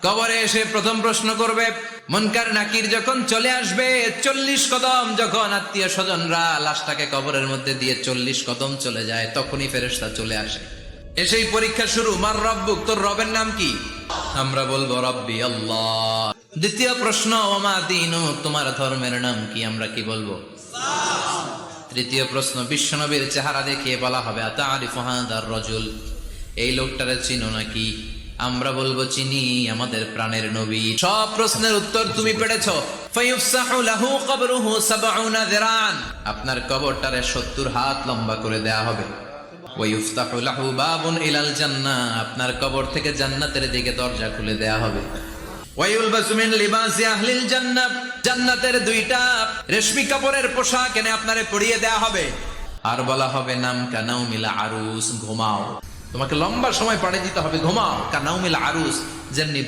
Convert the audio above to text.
কবরে এসে প্রথম প্রশ্ন করবে, মুনকার নাকির যখন চলে আসবে, 40 কদম যখন আত্মীয় স্বজনরা লাশটাকে কবরের মধ্যে দিয়ে 40 কদম চলে যায়, তখনই ফেরেশতা চলে আসে। এসেই পরীক্ষা শুরু, মার রব্বুক, তোর রবের নাম কি? আমরা বলবো রব্বি আল্লাহ। দ্বিতীয় প্রশ্ন, ওমা দীনুক, তোমার ধর্মের নাম কি? আমরা কি বলবো? তৃতীয় প্রশ্ন, বিশ্বনবীর চেহারা দেখিয়ে বলা হবে, আতারিফু হাদার রাজুল, এই লোকটারে চিনো নাকি? আমরা বলবো চিনি, আমাদের প্রাণের নবী। সব প্রশ্নের উত্তর তুমি পেরেছো। ফায়ুফসাহু লাহু কবরুহু 70 যিরান, আপনার কবরটারে 70 হাত লম্বা করে দেয়া হবে। ওয়ায়ুফতাহু লাহু বাবুন ইলাল জান্নাহ, আপনার কবর থেকে জান্নাতের দিকে দরজা খুলে দেয়া হবে। ওয়ায়ুলবাসু মিন লিবাসি আহলিল জান্নাহ, জান্নাতের 2টা রেশমি কাপড়ের পোশাক এনে আপনারে পরিয়ে দেয়া হবে। আর বলা হবে, নাম কানাউমিল আরুস, ঘুমাও। তোমাকে লম্বা সময় পাড়ি দিতে হবে, ঘুমাও। কানাউমিল আরুস, যেমনি